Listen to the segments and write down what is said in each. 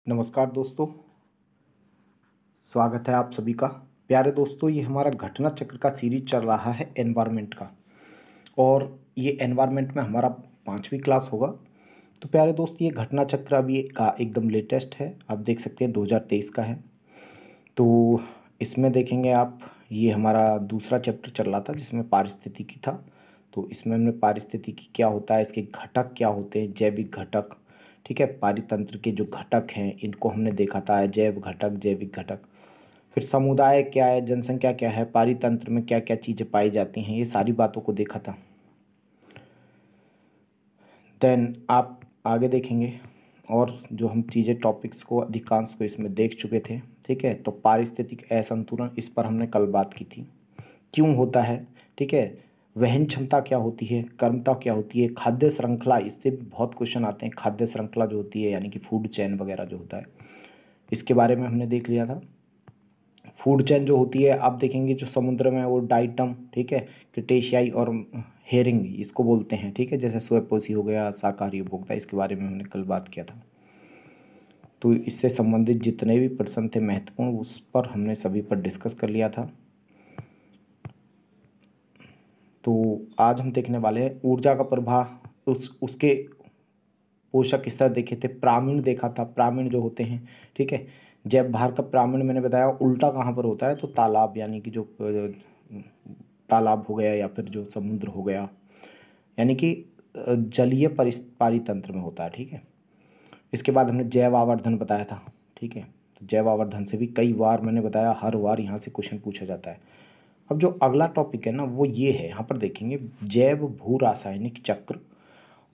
नमस्कार दोस्तों, स्वागत है आप सभी का। प्यारे दोस्तों, ये हमारा घटना चक्र का सीरीज चल रहा है एनवायरनमेंट का, और ये एनवायरनमेंट में हमारा 5वीं क्लास होगा। तो प्यारे दोस्त, ये घटना चक्र अभी का एकदम लेटेस्ट है, आप देख सकते हैं 2023 का है। तो इसमें देखेंगे आप, ये हमारा दूसरा चैप्टर चल रहा था जिसमें पारिस्थितिकी था। तो इसमें हमने पारिस्थितिकी क्या होता है, इसके घटक क्या होते हैं, जैविक घटक, ठीक है, पारितंत्र के जो घटक हैं इनको हमने देखा था, जैव घटक, जैविक घटक। फिर समुदाय क्या है, जनसंख्या क्या है, पारितंत्र में क्या क्या चीज़ें पाई जाती हैं, ये सारी बातों को देखा था। देन आप आगे देखेंगे, और जो हम चीज़ें टॉपिक्स को अधिकांश को इसमें देख चुके थे, ठीक है। तो पारिस्थितिक असंतुलन, इस पर हमने कल बात की थी, क्यों होता है, ठीक है। वहन क्षमता क्या होती है, कर्मता क्या होती है, खाद्य श्रृंखला, इससे भी बहुत क्वेश्चन आते हैं। खाद्य श्रृंखला जो होती है यानी कि फूड चेन वगैरह जो होता है, इसके बारे में हमने देख लिया था। फूड चेन जो होती है, आप देखेंगे जो समुद्र में वो डाइटम, ठीक है, क्रिटेशियाई और हेरिंग इसको बोलते हैं, ठीक है। जैसे सोयापोसी हो गया, शाकाहारी उपभोक्ता, इसके बारे में हमने कल बात किया था। तो इससे संबंधित जितने भी प्रश्न थे महत्वपूर्ण, उस पर हमने सभी पर डिस्कस कर लिया था। तो आज हम देखने वाले हैं ऊर्जा का प्रवाह, उसके पोषक स्तर देखे थे, प्रामीण देखा था, प्रामीण जो होते हैं, ठीक है। जैव भार का प्रामीण मैंने बताया उल्टा कहाँ पर होता है, तो तालाब, यानी कि जो तालाब हो गया या फिर जो समुद्र हो गया, यानी कि जलीय पारितंत्र में होता है, ठीक है। इसके बाद हमने जैव आवर्धन बताया था, ठीक है। तो जैव आवर्धन से भी कई बार मैंने बताया, हर बार यहाँ से क्वेश्चन पूछा जाता है। अब जो अगला टॉपिक है ना, वो ये है, यहाँ पर देखेंगे जैव भू रासायनिक चक्र,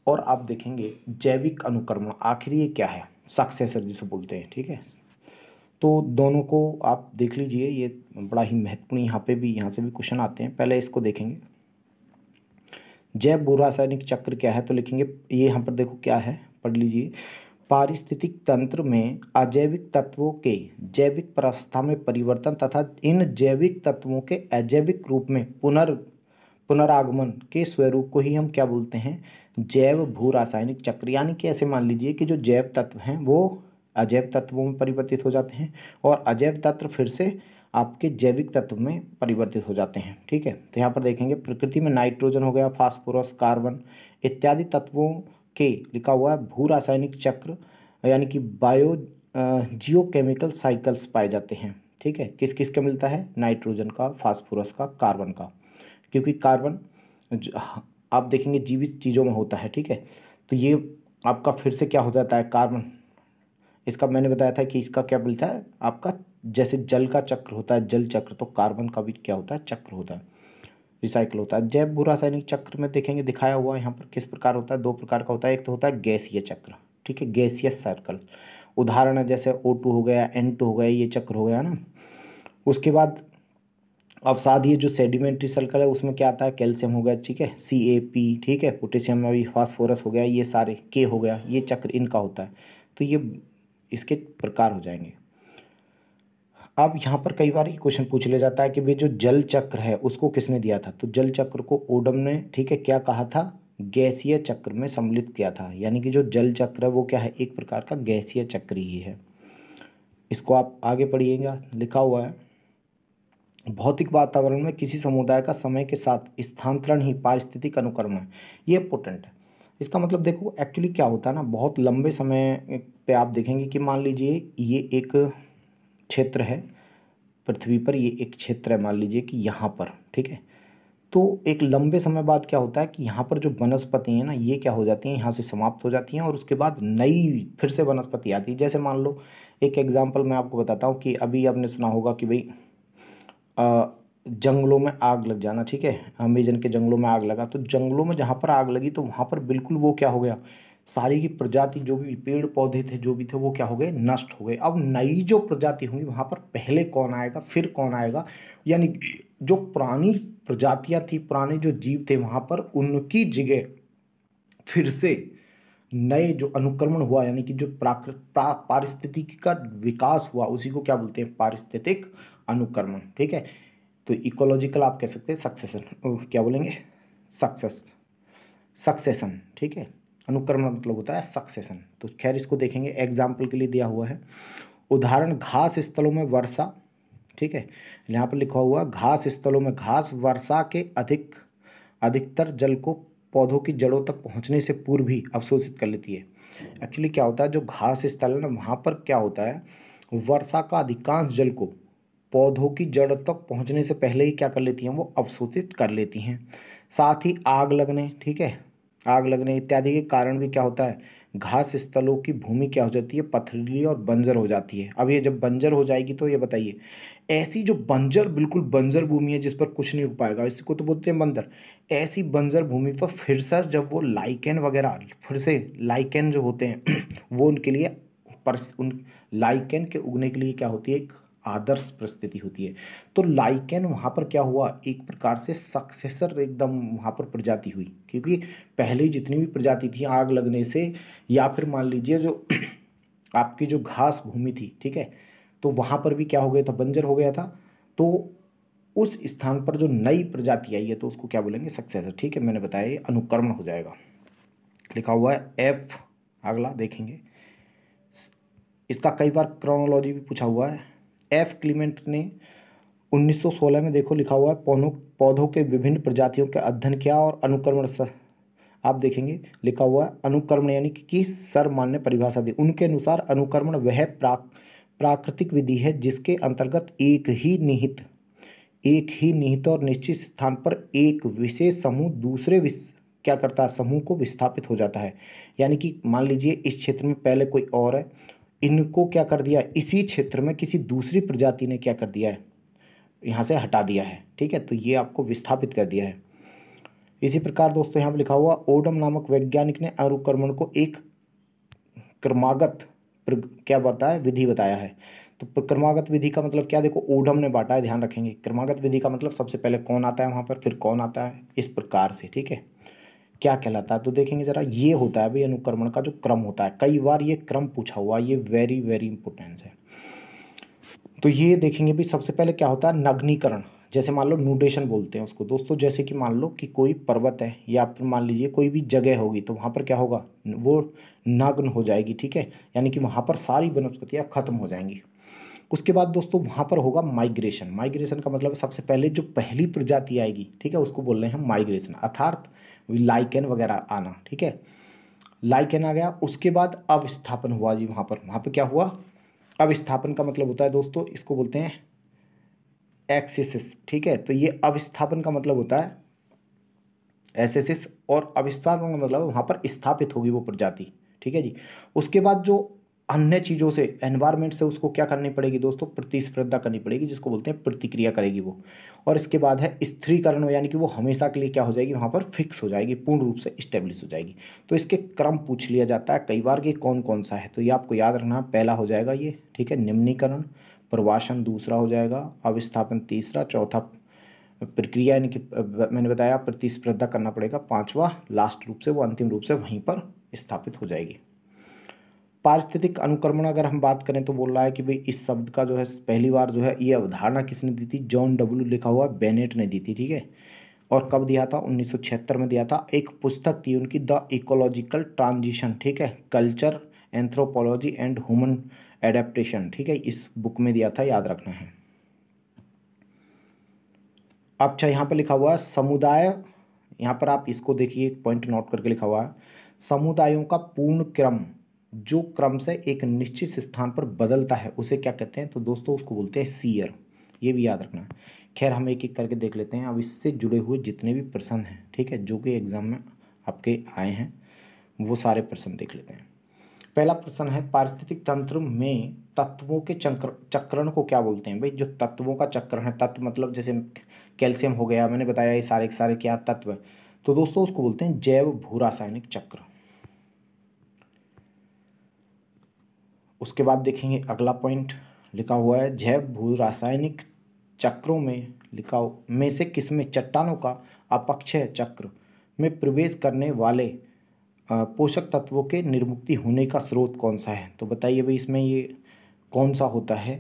और आप देखेंगे जैविक अनुक्रमण, आखिर ये क्या है, सक्सेसर जिसे बोलते हैं, ठीक है। तो दोनों को आप देख लीजिए, ये बड़ा ही महत्वपूर्ण, यहाँ पे भी, यहाँ से भी क्वेश्चन आते हैं। पहले इसको देखेंगे, जैव भू रासायनिक चक्र क्या है, तो लिखेंगे ये यहाँ पर देखो क्या है, पढ़ लीजिए। पारिस्थितिक तंत्र में अजैविक तत्वों के जैविक प्रावस्था में परिवर्तन तथा इन जैविक तत्वों के अजैविक रूप में पुनरागमन के स्वरूप को ही हम क्या बोलते हैं, जैव भू रासायनिक चक्र। यानी कि ऐसे मान लीजिए कि जो जैव तत्व हैं वो अजैव तत्वों में परिवर्तित हो जाते हैं, और अजैव तत्व फिर से आपके जैविक तत्व में परिवर्तित हो जाते हैं, ठीक है। तो यहाँ पर देखेंगे प्रकृति में नाइट्रोजन हो गया, फास्फोरस, कार्बन इत्यादि तत्वों के लिखा हुआ है भू रासायनिक चक्र, यानी कि जियोकेमिकल साइकिल्स पाए जाते हैं, ठीक है। किस किस का मिलता है, नाइट्रोजन का, फास्फोरस का, कार्बन का, क्योंकि कार्बन आप देखेंगे जीवित चीज़ों में होता है, ठीक है। तो ये आपका फिर से क्या हो जाता है, कार्बन, इसका मैंने बताया था कि इसका क्या मिलता है आपका, जैसे जल का चक्र होता है, जल चक्र, तो कार्बन का भी क्या होता है, चक्र होता है, रिसाइकल होता है। जैव भू रासायनिक चक्र में देखेंगे दिखाया हुआ है यहाँ पर किस प्रकार होता है, दो प्रकार का होता है। एक तो होता है गैसीय चक्र, ठीक है, गैसियस सर्कल, उदाहरण है जैसे O2 हो गया, N2 हो गया, ये चक्र हो गया ना। उसके बाद अवसादीय जो सेडिमेंट्री सर्कल है, उसमें क्या आता है, कैल्शियम हो गया, ठीक है, CaP, ठीक है, पोटेशियम में भी फास्फोरस हो गया, ये सारे K हो गया, ये चक्र इनका होता है। तो ये इसके प्रकार हो जाएंगे। अब यहाँ पर कई बार ये क्वेश्चन पूछ लिया जाता है कि भाई जो जल चक्र है उसको किसने दिया था, तो जल चक्र को ओडम ने, ठीक है, क्या कहा था, गैसीय चक्र में सम्मिलित किया था। यानी कि जो जल चक्र है वो क्या है, एक प्रकार का गैसीय चक्र ही है। इसको आप आगे पढ़िएगा, लिखा हुआ है भौतिक वातावरण में किसी समुदाय का समय के साथ स्थानांतरण ही पारिस्थितिक अनुक्रमण है। ये इंपॉर्टेंट है। इसका मतलब देखो एक्चुअली क्या होता है ना, बहुत लंबे समय पे आप देखेंगे कि मान लीजिए ये एक क्षेत्र है पृथ्वी पर, ये एक क्षेत्र है मान लीजिए कि यहाँ पर, ठीक है। तो एक लंबे समय बाद क्या होता है कि यहाँ पर जो वनस्पति है ना, ये क्या हो जाती हैं, यहाँ से समाप्त हो जाती हैं, और उसके बाद नई फिर से वनस्पति आती है। जैसे मान लो एक एग्जाम्पल मैं आपको बताता हूँ कि अभी आपने सुना होगा कि भाई जंगलों में आग लग जाना, ठीक है, अमेजन के जंगलों में आग लगा, तो जंगलों में जहाँ पर आग लगी तो वहाँ पर बिल्कुल वो क्या हो गया, सारी की प्रजाति जो भी पेड़ पौधे थे जो भी थे वो क्या हो गए, नष्ट हो गए। अब नई जो प्रजाति होंगी वहाँ पर पहले कौन आएगा, फिर कौन आएगा, यानी जो पुरानी प्रजातियाँ थी, पुराने जो जीव थे वहाँ पर, उनकी जगह फिर से नए जो अनुक्रमण हुआ, यानी कि जो पारिस्थितिकी का विकास हुआ, उसी को क्या बोलते हैं, पारिस्थितिक अनुक्रमण, ठीक है। तो इकोलॉजिकल आप कह सकते हैं सक्सेशन, क्या बोलेंगे, सक्सेशन, ठीक है। अनुक्रमण मतलब होता है सक्सेशन। तो खैर इसको देखेंगे, एग्जाम्पल के लिए दिया हुआ है उदाहरण घास स्थलों में वर्षा, ठीक है, यहाँ पर लिखा हुआ घास स्थलों में घास वर्षा के अधिकतर जल को पौधों की जड़ों तक पहुँचने से पूर्व ही अवशोषित कर लेती है। एक्चुअली क्या होता है, जो घास स्थल है ना वहाँ पर क्या होता है, वर्षा का अधिकांश जल को पौधों की जड़ तक पहुँचने से पहले ही क्या कर लेती हैं, वो अवशोषित कर लेती हैं। साथ ही आग लगने, ठीक है, आग लगने इत्यादि के कारण भी क्या होता है, घास स्थलों की भूमि क्या हो जाती है, पथरीली और बंजर हो जाती है। अब ये जब बंजर हो जाएगी तो ये बताइए, ऐसी जो बंजर, बिल्कुल बंजर भूमि है जिस पर कुछ नहीं हो पाएगा, इसको तो बोलते हैं बंजर। ऐसी बंजर भूमि पर फिर से जब वो लाइकेन वगैरह, फिर से लाइकेन जो होते हैं वो उनके लिए उन लाइकेन के उगने के लिए क्या होती है, एक आदर्श परिस्थिति होती है। तो लाइकेन वहाँ पर क्या हुआ, एक प्रकार से सक्सेसर एकदम वहाँ पर प्रजाति हुई, क्योंकि पहले जितनी भी प्रजाति थी आग लगने से, या फिर मान लीजिए जो आपकी जो घास भूमि थी, ठीक है, तो वहाँ पर भी क्या हो गया था, बंजर हो गया था। तो उस स्थान पर जो नई प्रजाति आई है तो उसको क्या बोलेंगे, सक्सेसर। ठीक है, मैंने बताया ये अनुक्रमण हो जाएगा। लिखा हुआ है एफ, अगला देखेंगे, इसका कई बार क्रोनोलॉजी भी पूछा हुआ है। एफ क्लीमेंट ने 1916 में देखो लिखा हुआ है पौधों के विभिन्न प्रजातियों का अध्ययन किया और अनुक्रमण आप देखेंगे लिखा हुआ है अनुक्रमण यानी कि सर्वमान्य परिभाषा दी। उनके अनुसार अनुक्रमण वह प्राकृतिक विधि है जिसके अंतर्गत एक ही निहित और निश्चित स्थान पर एक विशेष समूह दूसरे क्या करता है, समूह को विस्थापित हो जाता है। यानी कि मान लीजिए इस क्षेत्र में पहले कोई और है, इनको क्या कर दिया, इसी क्षेत्र में किसी दूसरी प्रजाति ने क्या कर दिया है, यहाँ से हटा दिया है, ठीक है, तो ये आपको विस्थापित कर दिया है। इसी प्रकार दोस्तों यहाँ पर लिखा हुआ ओडम नामक वैज्ञानिक ने अनुक्रमण को एक क्रमागत क्या बताया, विधि बताया है। तो क्रमागत विधि का मतलब क्या, देखो ओडम ने बांटा है, ध्यान रखेंगे। क्रमागत विधि का मतलब सबसे पहले कौन आता है वहाँ पर, फिर कौन आता है, इस प्रकार से, ठीक है, क्या कहलाता है। तो देखेंगे जरा, ये होता है भाई अनुक्रमण का जो क्रम होता है, कई बार ये क्रम पूछा हुआ, ये वेरी वेरी इंपॉर्टेंस है। तो ये देखेंगे भी, सबसे पहले क्या होता है, नग्नीकरण। जैसे मान लो न्यूडेशन बोलते हैं उसको दोस्तों, जैसे कि मान लो कि कोई पर्वत है या फिर मान लीजिए कोई भी जगह होगी, तो वहाँ पर क्या होगा, वो नग्न हो जाएगी, ठीक है, यानी कि वहाँ पर सारी वनस्पतियाँ खत्म हो जाएंगी। उसके बाद दोस्तों वहाँ पर होगा माइग्रेशन। माइग्रेशन का मतलब सबसे पहले जो पहली प्रजाति आएगी, ठीक है, उसको बोल रहे हैं हम माइग्रेशन, अर्थात लाइकेन वगैरह आना, ठीक है, लाइकेन आ गया। उसके बाद अविस्थापन हुआ जी, वहाँ पर क्या हुआ, अविस्थापन का मतलब होता है दोस्तों, इसको बोलते हैं एक्सेसिस, ठीक है, तो ये अविस्थापन का मतलब होता है एसेसिस, और अविस्थापन का मतलब वहाँ पर स्थापित होगी वो प्रजाति, ठीक है जी। उसके बाद जो अन्य चीज़ों से, एनवायरनमेंट से उसको क्या करनी पड़ेगी दोस्तों, प्रतिस्पर्धा करनी पड़ेगी, जिसको बोलते हैं प्रतिक्रिया करेगी वो। और इसके बाद है स्थिरीकरण, यानी कि वो हमेशा के लिए क्या हो जाएगी, वहाँ पर फिक्स हो जाएगी, पूर्ण रूप से स्टेब्लिश हो जाएगी। तो इसके क्रम पूछ लिया जाता है कई बार कि कौन कौन सा है, तो ये आपको याद रखना, पहला हो जाएगा ये, ठीक है, निम्नीकरण, प्रवासन दूसरा हो जाएगा, अविस्थापन तीसरा, चौथा प्रक्रिया यानी कि मैंने बताया प्रतिस्पर्धा करना पड़ेगा, पांचवा लास्ट रूप से, वो अंतिम रूप से वहीं पर स्थापित हो जाएगी। पारिस्थितिक अनुक्रमण अगर हम बात करें तो बोल रहा है कि भाई इस शब्द का जो है पहली बार जो है ये अवधारणा किसने दी थी, जॉन डब्ल्यू लिखा हुआ बेनेट ने दी थी, ठीक है, और कब दिया था, 1976 में दिया था। एक पुस्तक थी उनकी, द इकोलॉजिकल ट्रांजिशन, ठीक है, culture anthropology and human adaptation, ठीक है, इस बुक में दिया था, याद रखना है। अच्छा यहाँ पर लिखा हुआ है समुदाय, यहाँ पर आप इसको देखिए, एक पॉइंट नोट करके लिखा हुआ है समुदायों का पूर्ण क्रम, जो क्रम से एक निश्चित स्थान पर बदलता है उसे क्या कहते हैं, तो दोस्तों उसको बोलते हैं सीयर, ये भी याद रखना है। खैर हम एक एक करके देख लेते हैं, अब इससे जुड़े हुए जितने भी प्रश्न हैं, ठीक है, जो कि एग्जाम में आपके आए हैं, वो सारे प्रश्न देख लेते हैं। पहला प्रश्न है पारिस्थितिक तंत्र में तत्वों के चक्रण को क्या बोलते हैं। भाई जो तत्वों का चक्रण है, तत्व मतलब जैसे कैल्शियम हो गया, मैंने बताया ये सारे के सारे क्या तत्व है, तो दोस्तों उसको बोलते हैं जैव भू रासायनिक चक्र। उसके बाद देखेंगे अगला पॉइंट लिखा हुआ है जैव भू रासायनिक चक्रों में से किसमें चट्टानों का अपक्षय चक्र में प्रवेश करने वाले पोषक तत्वों के निर्मुक्ति होने का स्रोत कौन सा है। तो बताइए भाई इसमें ये कौन सा होता है,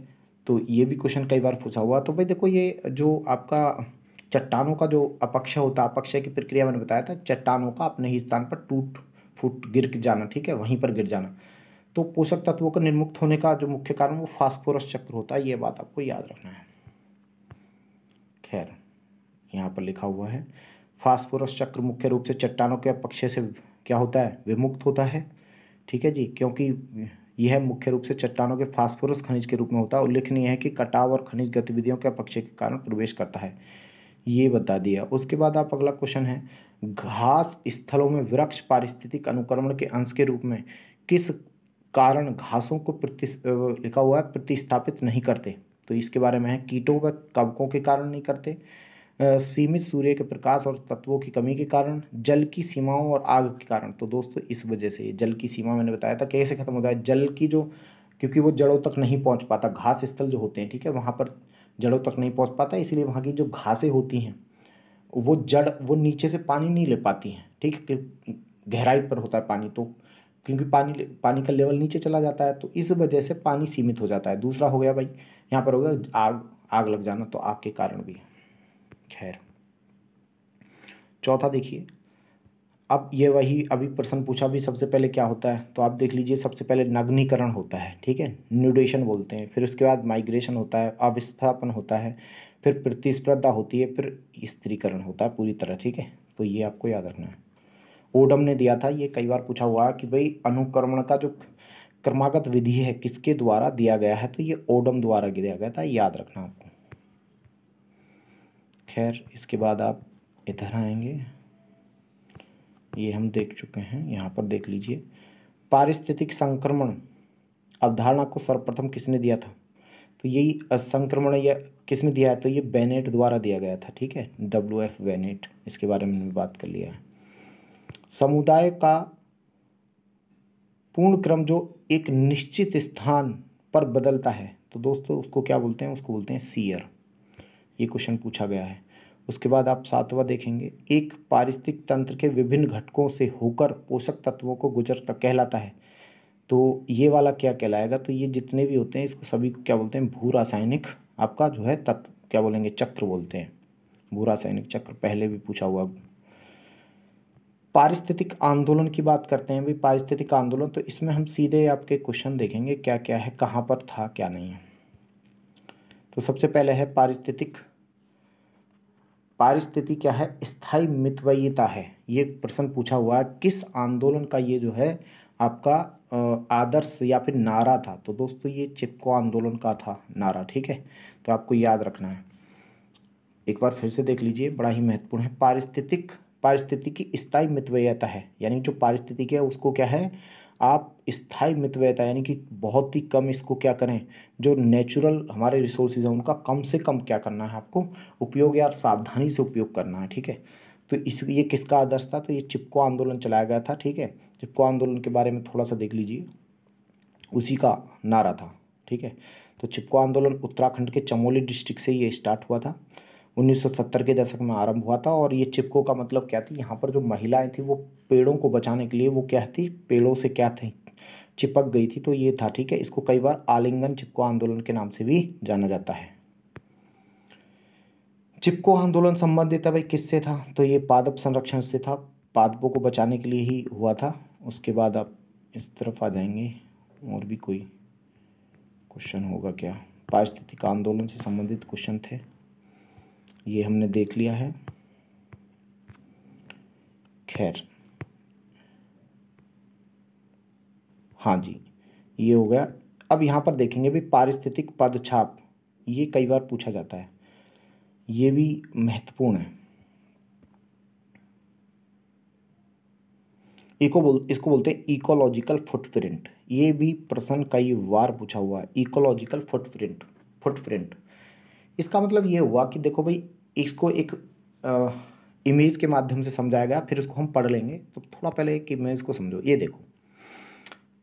तो ये भी क्वेश्चन कई बार पूछा हुआ। तो भाई देखो ये जो आपका चट्टानों का जो अपक्षय होता है, अपक्षय की प्रक्रिया मैंने बताया था, चट्टानों का अपने ही स्थान पर टूट फुट गिर जाना, ठीक है, वहीं पर गिर जाना। तो पोषक तत्वों का निर्मुक्त होने का जो मुख्य कारण वो फास्फोरस चक्र होता है, ये बात आपको याद रखना है। खैर, यहाँ पर लिखा हुआ है फास्फोरस चक्र मुख्य रूप से चट्टानों के अपक्षय से क्या होता है, विमुक्त होता है, ठीक है जी, क्योंकि यह मुख्य रूप से चट्टानों के फास्फोरस खनिज के रूप में होता है। उल्लेखनीय है कि कटाव और खनिज गतिविधियों के अपक्षय के कारण प्रवेश करता है, ये बता दिया। उसके बाद आप अगला क्वेश्चन है, घास स्थलों में वृक्ष पारिस्थितिक अनुक्रमण के अंश के रूप में किस कारण घासों को लिखा हुआ है प्रतिस्थापित नहीं करते। तो इसके बारे में है, कीटों व कवकों के कारण नहीं करते, सीमित सूर्य के प्रकाश और तत्वों की कमी के कारण, जल की सीमाओं और आग के कारण। तो दोस्तों इस वजह से, जल की सीमा मैंने बताया था कैसे खत्म होता है, जल की जो, क्योंकि वो जड़ों तक नहीं पहुंच पाता, घास स्थल जो होते हैं, ठीक है, वहाँ पर जड़ों तक नहीं पहुंच पाता, इसलिए वहाँ की जो घासें होती हैं वो जड़, वो नीचे से पानी नहीं ले पाती हैं, ठीक है, गहराई पर होता है पानी, तो क्योंकि पानी का लेवल नीचे चला जाता है, तो इस वजह से पानी सीमित हो जाता है। दूसरा हो गया भाई, यहाँ पर हो गया आग लग जाना, तो आग के कारण भी। खैर, चौथा देखिए, अब ये वही अभी प्रश्न पूछा भी, सबसे पहले क्या होता है, तो आप देख लीजिए, सबसे पहले नग्नीकरण होता है, ठीक है, न्यूडेशन बोलते हैं, फिर उसके बाद माइग्रेशन होता है, अविस्थापन होता है, फिर प्रतिस्पर्धा होती है, फिर स्त्रीकरण होता है पूरी तरह, ठीक है। तो ये आपको याद रखना है। ओडम ने दिया था, ये कई बार पूछा हुआ है कि भाई अनुक्रमण का जो क्रमागत विधि है किसके द्वारा दिया गया है, तो ये ओडम द्वारा दिया गया था, याद रखना आपको। खैर, इसके बाद आप इधर आएंगे, ये हम देख चुके हैं, यहाँ पर देख लीजिए, पारिस्थितिक संक्रमण अवधारणा को सर्वप्रथम किसने दिया था, तो यही संक्रमण या किसने दिया है, तो ये बेनेट द्वारा दिया गया था, ठीक है, WF बेनेट, इसके बारे में बात कर लिया है। समुदाय का पूर्ण क्रम जो एक निश्चित स्थान पर बदलता है, तो दोस्तों उसको क्या बोलते हैं, उसको बोलते हैं सीयर, ये क्वेश्चन पूछा गया है। उसके बाद आप सातवां देखेंगे, एक पारिस्थितिक तंत्र के विभिन्न घटकों से होकर पोषक तत्वों को गुजरता कहलाता है, तो ये वाला क्या कहलाएगा, तो ये जितने भी होते हैं इसको सभी को क्या बोलते हैं, भू रासायनिक आपका जो है तत्व क्या बोलेंगे, चक्र बोलते हैं, भू रासायनिक चक्र, पहले भी पूछा हुआ। पारिस्थितिक आंदोलन की बात करते हैं भाई, पारिस्थितिक आंदोलन, तो इसमें हम सीधे आपके क्वेश्चन देखेंगे क्या क्या है, कहाँ पर था क्या नहीं है। तो सबसे पहले है पारिस्थिति क्या है, स्थायी मितव्ययिता है, ये प्रश्न पूछा हुआ है, किस आंदोलन का ये जो है आपका आदर्श या फिर नारा था, तो दोस्तों ये चिपको आंदोलन का था नारा, ठीक है, तो आपको याद रखना है। एक बार फिर से देख लीजिए, बड़ा ही महत्वपूर्ण है, पारिस्थितिकी स्थायी मितव्ययिता है, यानी जो पारिस्थितिकी है उसको क्या है, आप स्थायी मितव्ययिता यानी कि बहुत ही कम इसको क्या करें, जो नेचुरल हमारे रिसोर्सेज हैं उनका कम से कम क्या करना है आपको उपयोग, या सावधानी से उपयोग करना है, ठीक है। तो ये किसका आदर्श था, तो ये चिपको आंदोलन चलाया गया था, ठीक है। चिपको आंदोलन के बारे में थोड़ा सा देख लीजिए, उसी का नारा था, ठीक है। तो चिपको आंदोलन उत्तराखंड के चमोली डिस्ट्रिक्ट से ये स्टार्ट हुआ था, 1970 के दशक में आरंभ हुआ था। और ये चिपको का मतलब क्या थी, यहाँ पर जो महिलाएं थी वो पेड़ों को बचाने के लिए वो क्या थी, पेड़ों से क्या थी, चिपक गई थी, तो ये था, ठीक है। इसको कई बार आलिंगन चिपको आंदोलन के नाम से भी जाना जाता है। चिपको आंदोलन संबंधित है भाई किससे था, तो ये पादप संरक्षण से था, पादपों को बचाने के लिए ही हुआ था। उसके बाद आप इस तरफ आ जाएंगे, और भी कोई क्वेश्चन होगा क्या, पारिस्थितिक आंदोलन से संबंधित क्वेश्चन थे, ये हमने देख लिया है। खैर, हाँ जी, ये हो गया। अब यहाँ पर देखेंगे भी पारिस्थितिक पदछाप, ये कई बार पूछा जाता है, ये भी महत्वपूर्ण है। इसको बोलते हैं इकोलॉजिकल फुटप्रिंट, ये भी प्रश्न कई बार पूछा हुआ है, इकोलॉजिकल फुटप्रिंट। इसका मतलब ये हुआ कि देखो भाई, इसको एक इमेज के माध्यम से समझाया गया, फिर उसको हम पढ़ लेंगे, तो थोड़ा पहले एक इमेज को समझो। ये देखो,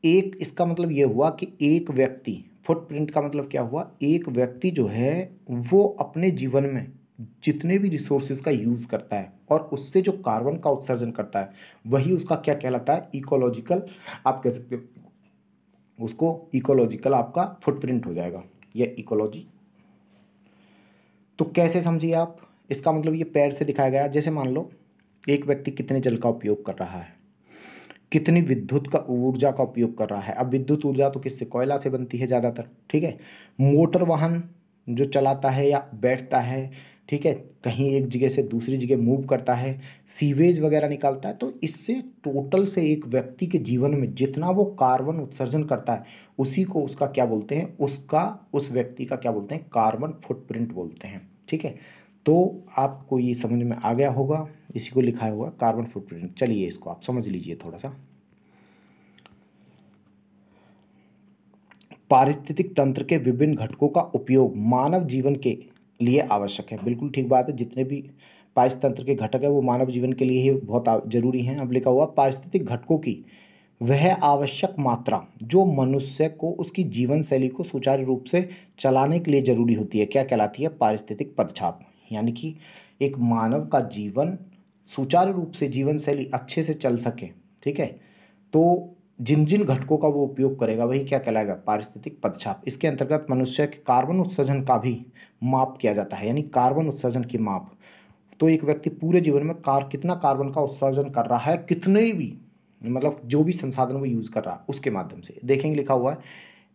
एक इसका मतलब ये हुआ कि एक व्यक्ति, फुटप्रिंट का मतलब क्या हुआ, एक व्यक्ति जो है वो अपने जीवन में जितने भी रिसोर्सेज का यूज़ करता है और उससे जो कार्बन का उत्सर्जन करता है, वही उसका क्या कहलाता है, इकोलॉजिकल, आप कह सकते हो उसको इकोलॉजिकल आपका फुटप्रिंट हो जाएगा, यह इकोलॉजी। तो कैसे समझिए आप, इसका मतलब ये पैर से दिखाया गया, जैसे मान लो एक व्यक्ति कितने जल का उपयोग कर रहा है, कितनी विद्युत का ऊर्जा का उपयोग कर रहा है। अब विद्युत ऊर्जा तो किससे, कोयला से बनती है ज़्यादातर, ठीक है। मोटर वाहन जो चलाता है या बैठता है, ठीक है, कहीं एक जगह से दूसरी जगह मूव करता है, सीवेज वगैरह निकालता है, तो इससे टोटल से एक व्यक्ति के जीवन में जितना वो कार्बन उत्सर्जन करता है उसी को उसका क्या बोलते हैं, उसका उस व्यक्ति का क्या बोलते हैं, कार्बन फुटप्रिंट बोलते हैं, ठीक है। तो आपको ये समझ में आ गया होगा, इसी को लिखा हुआ कार्बन फुटप्रिंट। चलिए इसको आप समझ लीजिए थोड़ा सा। पारिस्थितिक तंत्र के विभिन्न घटकों का उपयोग मानव जीवन के लिए आवश्यक है। बिल्कुल ठीक बात है, जितने भी पारिस्थितिक तंत्र के घटक है वो मानव जीवन के लिए ही बहुत जरूरी हैं। अब लिखा हुआ पारिस्थितिक घटकों की वह आवश्यक मात्रा जो मनुष्य को उसकी जीवन शैली को सुचारू रूप से चलाने के लिए जरूरी होती है, क्या कहलाती है, पारिस्थितिक पदचाप। यानी कि एक मानव का जीवन सुचारू रूप से, जीवन शैली अच्छे से चल सके, ठीक है, तो जिन जिन घटकों का वो उपयोग करेगा वही क्या कहलाएगा, पारिस्थितिक पदचाप। इसके अंतर्गत मनुष्य के कार्बन उत्सर्जन का भी माप किया जाता है, यानी कार्बन उत्सर्जन की माप। तो एक व्यक्ति पूरे जीवन में कितना कार्बन का उत्सर्जन कर रहा है, कितने भी मतलब जो भी संसाधन वो यूज कर रहा है उसके माध्यम से देखेंगे। लिखा हुआ है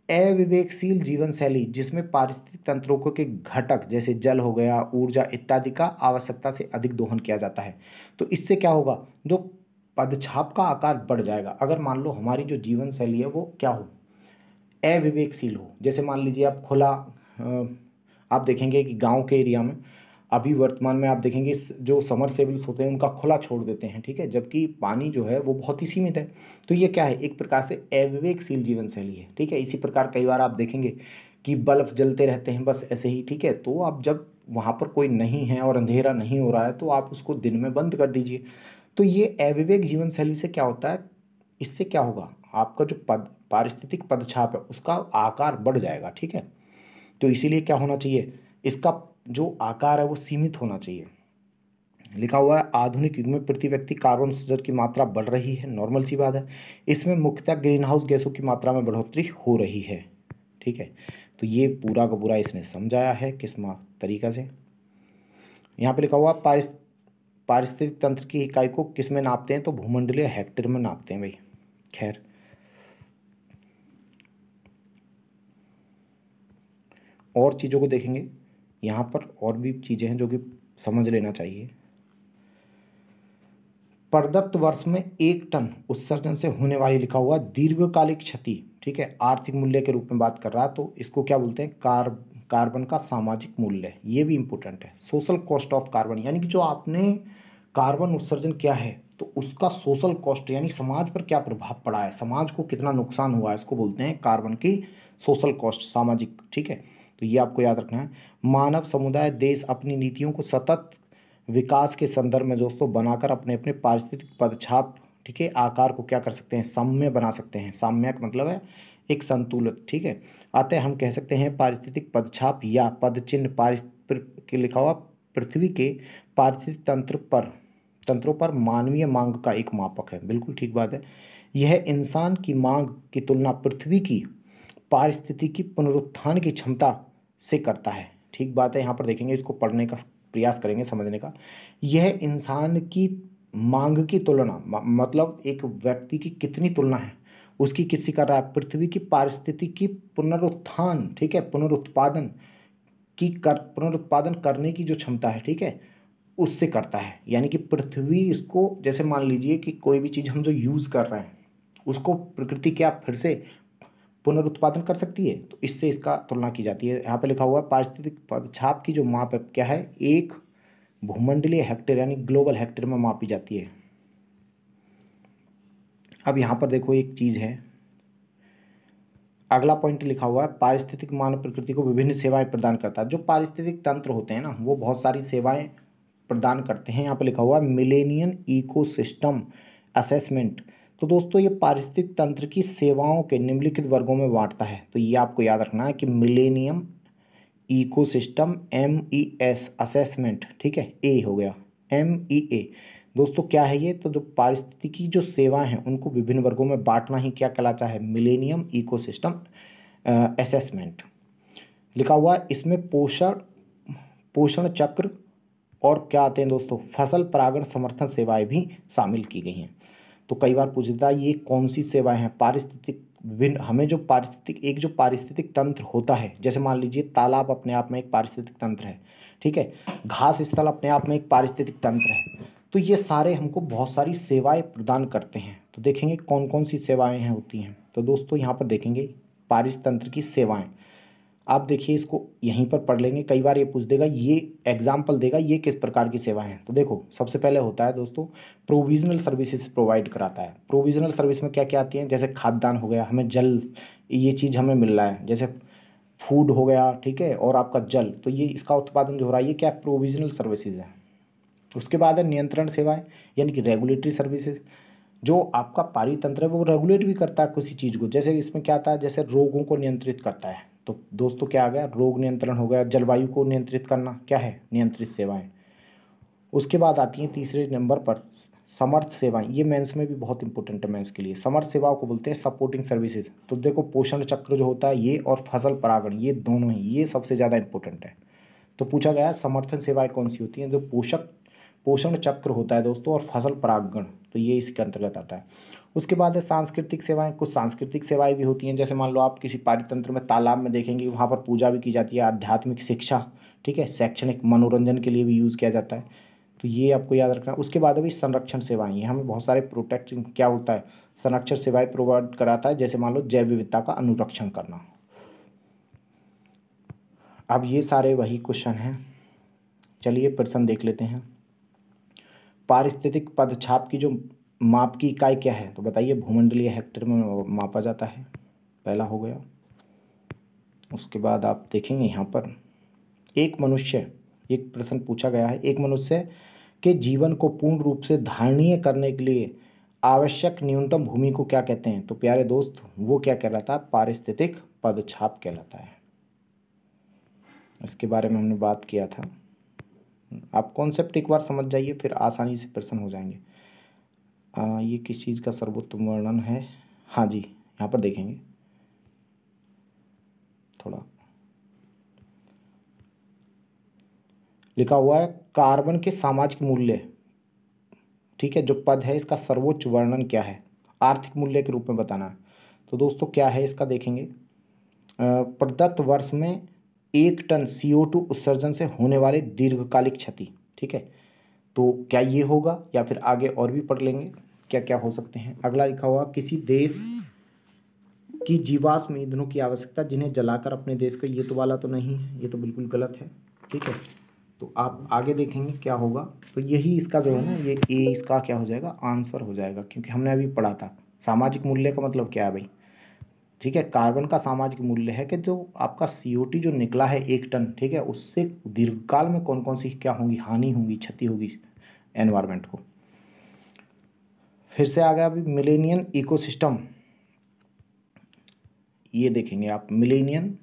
अविवेकशील जीवन शैली जिसमें पारिस्थितिक तंत्रों के घटक जैसे जल हो गया, ऊर्जा इत्यादि का आवश्यकता से अधिक दोहन किया जाता है। तो इससे क्या होगा, जो पदछाप का आकार बढ़ जाएगा। अगर मान लो हमारी जो जीवन शैली है वो क्या हो, अविवेकशील हो। जैसे मान लीजिए आप खुला आप देखेंगे कि गांव के एरिया में अभी वर्तमान में आप देखेंगे जो समरसेबल्स होते हैं उनका खुला छोड़ देते हैं, ठीक है, जबकि पानी जो है वो बहुत ही सीमित है। तो ये क्या है, एक प्रकार से अविवेकशील जीवन शैली है, ठीक है। इसी प्रकार कई बार आप देखेंगे कि बल्ब जलते रहते हैं बस ऐसे ही, ठीक है। तो आप जब वहाँ पर कोई नहीं है और अंधेरा नहीं हो रहा है तो आप उसको दिन में बंद कर दीजिए। तो ये अविवेक जीवन शैली से क्या होता है, इससे क्या होगा, आपका जो पारिस्थितिक पदछाप है उसका आकार बढ़ जाएगा, ठीक है। तो इसीलिए क्या होना चाहिए, इसका जो आकार है वो सीमित होना चाहिए। लिखा हुआ है आधुनिक युग में प्रति व्यक्ति कार्बन उत्सर्जन की मात्रा बढ़ रही है, नॉर्मल सी बात है। इसमें मुख्यतः ग्रीन हाउस गैसों की मात्रा में बढ़ोतरी हो रही है, ठीक है। तो ये पूरा का पूरा इसने समझाया है किस तरीका से। यहाँ पे लिखा हुआ पारिस्थितिक तंत्र की इकाई को किस में नापते हैं, तो भूमंडलीय हेक्टेयर में नापते हैं भाई। खैर और चीज़ों को देखेंगे, यहाँ पर और भी चीज़ें हैं जो कि समझ लेना चाहिए। प्रदत्त वर्ष में 1 टन उत्सर्जन से होने वाली, लिखा हुआ दीर्घकालिक क्षति, ठीक है, आर्थिक मूल्य के रूप में बात कर रहा है। तो इसको क्या बोलते हैं, कार्बन का सामाजिक मूल्य। ये भी इंपॉर्टेंट है, सोशल कॉस्ट ऑफ कार्बन, यानी कि जो आपने कार्बन उत्सर्जन किया है तो उसका सोशल कॉस्ट यानी समाज पर क्या प्रभाव पड़ा है, समाज को कितना नुकसान हुआ है, इसको बोलते हैं कार्बन की सोशल कॉस्ट, सामाजिक, ठीक है। तो ये आपको याद रखना है। मानव समुदाय देश अपनी नीतियों को सतत विकास के संदर्भ में दोस्तों बनाकर अपने अपने पारिस्थितिक पदछाप, ठीक है, आकार को क्या कर सकते हैं, साम्य बना सकते हैं। साम्यक मतलब है एक संतुलित, ठीक है। अतः हम कह सकते हैं पारिस्थितिक पदछाप या पदचिन्ह के लिखा हुआ पृथ्वी के पारिस्थितिक तंत्रों पर मानवीय मांग का एक मापक है। बिल्कुल ठीक बात है। यह इंसान की मांग की तुलना पृथ्वी की पारिस्थितिकी पुनरुत्थान की क्षमता से करता है। ठीक बात है, यहाँ पर देखेंगे, इसको पढ़ने का प्रयास करेंगे समझने का। यह इंसान की मांग की तुलना मतलब एक व्यक्ति की कितनी तुलना है उसकी किससे कर रहा है, पृथ्वी की पारिस्थितिकी पुनरुत्थान, ठीक है, पुनरुत्पादन करने की जो क्षमता है, ठीक है, उससे करता है। यानी कि पृथ्वी इसको, जैसे मान लीजिए कि कोई भी चीज़ हम जो यूज़ कर रहे हैं उसको प्रकृति क्या फिर से पुनरुत्पादन कर सकती है, तो इससे इसका तुलना की जाती है। यहाँ पे लिखा हुआ है पारिस्थितिक पदछाप की जो माप है क्या है, 1 भूमंडलीय हेक्टेयर यानी ग्लोबल हेक्टेयर में मापी जाती है। अब यहाँ पर देखो एक चीज़ है, अगला पॉइंट लिखा हुआ है पारिस्थितिक मानव प्रकृति को विभिन्न सेवाएं प्रदान करता है। जो पारिस्थितिक तंत्र होते हैं ना वो बहुत सारी सेवाएं प्रदान करते हैं। यहाँ पे लिखा हुआ है मिलेनियम इकोसिस्टम असेसमेंट। तो दोस्तों ये पारिस्थितिक तंत्र की सेवाओं के निम्नलिखित वर्गों में बांटता है। तो ये आपको याद रखना है कि मिलेनियम इकोसिस्टम MES असेसमेंट, ठीक है, ए हो गया MEA। दोस्तों क्या है ये, तो जो पारिस्थितिकी जो सेवाएं हैं उनको विभिन्न वर्गों में बांटना ही क्या कहलाता है, मिलेनियम इकोसिस्टम असेसमेंट। लिखा हुआ है इसमें पोषण चक्र और क्या आते हैं दोस्तों, फसल परागण समर्थन सेवाएं भी शामिल की गई हैं। तो कई बार पूछ देता है ये कौन सी सेवाएं हैं। पारिस्थितिक विभिन्न, हमें जो पारिस्थितिक तंत्र होता है, जैसे मान लीजिए तालाब अपने आप में एक पारिस्थितिक तंत्र है, ठीक है, घास स्थल अपने आप में एक पारिस्थितिक तंत्र है। तो ये सारे हमको बहुत सारी सेवाएं प्रदान करते हैं। तो देखेंगे कौन कौन सी सेवाएं हैं होती हैं। तो दोस्तों यहाँ पर देखेंगे पारिस्थितिक तंत्र की सेवाएं। आप देखिए इसको यहीं पर पढ़ लेंगे, कई बार ये पूछ देगा, ये एग्जाम्पल देगा ये किस प्रकार की सेवाएं हैं। तो देखो सबसे पहले होता है दोस्तों प्रोविजनल सर्विसेज प्रोवाइड कराता है। प्रोविजनल सर्विस में क्या क्या आती हैं, जैसे खाद्यान्न हो गया, हमें जल, ये चीज़ हमें मिल रहा है, जैसे फूड हो गया, ठीक है, और आपका जल, तो ये इसका उत्पादन जो हो रहा है ये क्या प्रोविजनल सर्विसेज है। उसके बाद है नियंत्रण सेवाएं, यानी कि रेगुलेटरी सर्विसेज, जो आपका पारितंत्र है वो रेगुलेट भी करता है किसी चीज़ को। जैसे इसमें क्या आता है, जैसे रोगों को नियंत्रित करता है। तो दोस्तों क्या आ गया, रोग नियंत्रण हो गया। जलवायु को नियंत्रित करना क्या है, नियंत्रित सेवाएं। उसके बाद आती हैं तीसरे नंबर पर समर्थ सेवाएं। ये मेंस में भी बहुत इंपॉर्टेंट है, मेंस के लिए। समर्थ सेवाओं को बोलते हैं सपोर्टिंग सर्विसेज। तो देखो पोषण चक्र जो होता है ये, और फसल परागण, ये दोनों ही, ये सबसे ज़्यादा इंपॉर्टेंट है। तो पूछा गया है समर्थन सेवाएं कौन सी होती हैं, जो पोषण चक्र होता है दोस्तों, और फसल परागण, तो ये इसके अंतर्गत आता है। उसके बाद है सांस्कृतिक सेवाएं। कुछ सांस्कृतिक सेवाएं भी होती हैं, जैसे मान लो आप किसी पारितंत्र में तालाब में देखेंगे, वहाँ पर पूजा भी की जाती है, आध्यात्मिक शिक्षा, ठीक है, शैक्षणिक मनोरंजन के लिए भी यूज़ किया जाता है। तो ये आपको याद रखना। उसके बाद अभी संरक्षण सेवाएं, ये हमें बहुत सारे प्रोटेक्शन क्या होता है, संरक्षण सेवाएं प्रोवाइड कराता है, जैसे मान लो जैव विविधता का अनुरक्षण करना। अब ये सारे वही क्वेश्चन हैं, चलिए प्रश्न देख लेते हैं। पारिस्थितिक पदछाप की जो माप की इकाई क्या है, तो बताइए भूमंडलीय हेक्टेयर में मापा जाता है, पहला हो गया। उसके बाद आप देखेंगे यहाँ पर एक मनुष्य, एक प्रश्न पूछा गया है, एक मनुष्य के जीवन को पूर्ण रूप से धारणीय करने के लिए आवश्यक न्यूनतम भूमि को क्या कहते हैं। तो प्यारे दोस्त वो क्या कहलाता है, पारिस्थितिक पदछाप कहलाता है। इसके बारे में हमने बात किया था। आप कॉन्सेप्ट एक बार समझ जाइए, फिर आसानी से प्रश्न हो जाएंगे। ये किस चीज़ का सर्वोत्तम वर्णन है, हाँ जी यहाँ पर देखेंगे थोड़ा लिखा हुआ है, कार्बन के सामाजिक मूल्य, ठीक है, जो पद है इसका सर्वोच्च वर्णन क्या है, आर्थिक मूल्य के रूप में बताना है। तो दोस्तों क्या है इसका देखेंगे, प्रदत्त वर्ष में 1 टन CO2 उत्सर्जन से होने वाले दीर्घकालिक क्षति, ठीक है। तो क्या ये होगा, या फिर आगे और भी पढ़ लेंगे क्या क्या हो सकते हैं। अगला लिखा हुआ, किसी देश की जीवाश्म ईंधनों की आवश्यकता जिन्हें जलाकर अपने देश का, ये तो वाला तो नहीं है, ये तो बिल्कुल गलत है, ठीक है। तो आप आगे देखेंगे क्या होगा। तो यही इसका जो है ना, ये ए इसका क्या हो जाएगा, आंसर हो जाएगा, क्योंकि हमने अभी पढ़ा था सामाजिक मूल्य का मतलब क्या है भाई, ठीक है। कार्बन का सामाजिक मूल्य है कि जो आपका CO2 जो निकला है 1 टन, ठीक है, उससे दीर्घकाल में कौन कौन सी क्या होंगी, हानि होंगी, क्षति होगी एनवायरनमेंट को। फिर से आ गया अभी मिलेनियम इकोसिस्टम, ये देखेंगे आप, मिलेनियम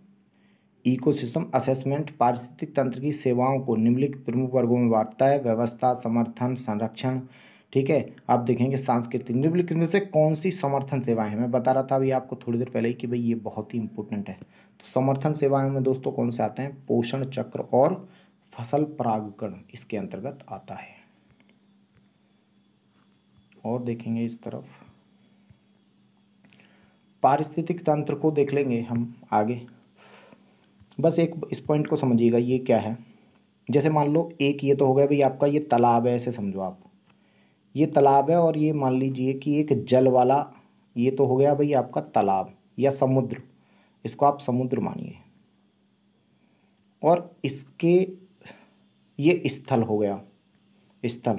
इकोसिस्टम असेसमेंट पारिस्थितिक तंत्र की सेवाओं को निम्नलिखित प्रमुख वर्गों में बांटता है, व्यवस्था, समर्थन, संरक्षण, ठीक है। आप देखेंगे सांस्कृतिक, निम्नलिखित में से कौन सी समर्थन सेवाएं हैं। मैं बता रहा था अभी आपको थोड़ी देर पहले ही कि भाई ये बहुत ही इंपॉर्टेंट है। तो समर्थन सेवाएं में दोस्तों कौन से आते हैं, पोषण चक्र और फसल परागण इसके अंतर्गत आता है। और देखेंगे इस तरफ पारिस्थितिक तंत्र को देख लेंगे हम आगे। बस एक इस पॉइंट को समझिएगा, ये क्या है, जैसे मान लो एक ये तो हो गया भाई आपका, ये तालाब है, ऐसे समझो आप, ये तालाब है, और ये मान लीजिए कि एक जल वाला, ये तो हो गया भाई आपका तालाब या समुद्र, इसको आप समुद्र मानिए, और इसके ये स्थल हो गया, स्थल,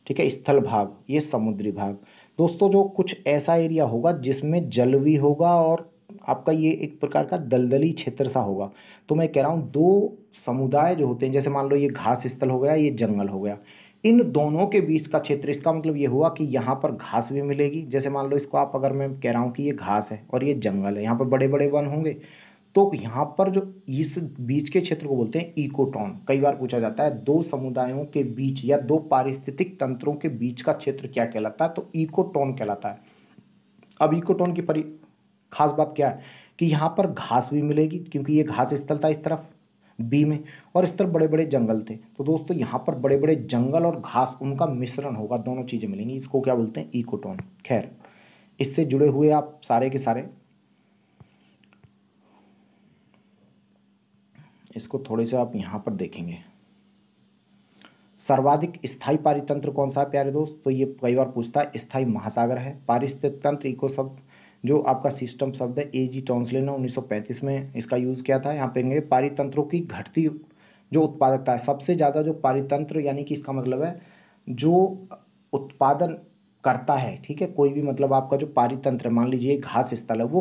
ठीक है, स्थल भाग, ये समुद्री भाग। दोस्तों जो कुछ ऐसा एरिया होगा जिसमें जल भी होगा और आपका ये एक प्रकार का दलदली क्षेत्र सा होगा। तो मैं कह रहा हूँ दो समुदाय जो होते हैं, जैसे मान लो ये घास स्थल हो गया, ये जंगल हो गया, इन दोनों के बीच का क्षेत्र, इसका मतलब ये हुआ कि यहाँ पर घास भी मिलेगी। जैसे मान लो इसको आप, अगर मैं कह रहा हूँ कि ये घास है और ये जंगल है, यहाँ पर बड़े बड़े वन होंगे, तो यहाँ पर जो इस बीच के क्षेत्र को बोलते हैं इकोटोन। कई बार पूछा जाता है दो समुदायों के बीच या दो पारिस्थितिक तंत्रों के बीच का क्षेत्र क्या कहलाता है, तो इकोटोन कहलाता है। अब इकोटोन की खास बात क्या है कि यहाँ पर घास भी मिलेगी, क्योंकि ये घास स्थल था इस तरफ, बी में। और इस तरफ बड़े बड़े जंगल थे। तो दोस्तों यहाँ पर बड़े बड़े जंगल और घास उनका मिश्रण होगा, दोनों चीज़ें मिलेंगी, इसको क्या बोलते हैं, इकोटोन। खैर, इससे जुड़े हुए आप सारे के सारे इसको थोड़े से आप यहाँ पर देखेंगे। सर्वाधिक स्थायी पारितंत्र कौन सा है प्यारे दोस्त, तो ये कई बार पूछता है, स्थायी महासागर है। पारिस्थितिक तंत्र इको शब्द जो आपका सिस्टम शब्द है, A.G. टॉन्सले ने 1935 में इसका यूज़ किया था। यहाँ पे पारितंत्रों की घटती जो उत्पादकता है, सबसे ज़्यादा जो पारितंत्र यानी कि इसका मतलब है जो उत्पादन करता है, ठीक है, कोई भी मतलब आपका जो पारितंत्र है, मान लीजिए घास स्थल है, वो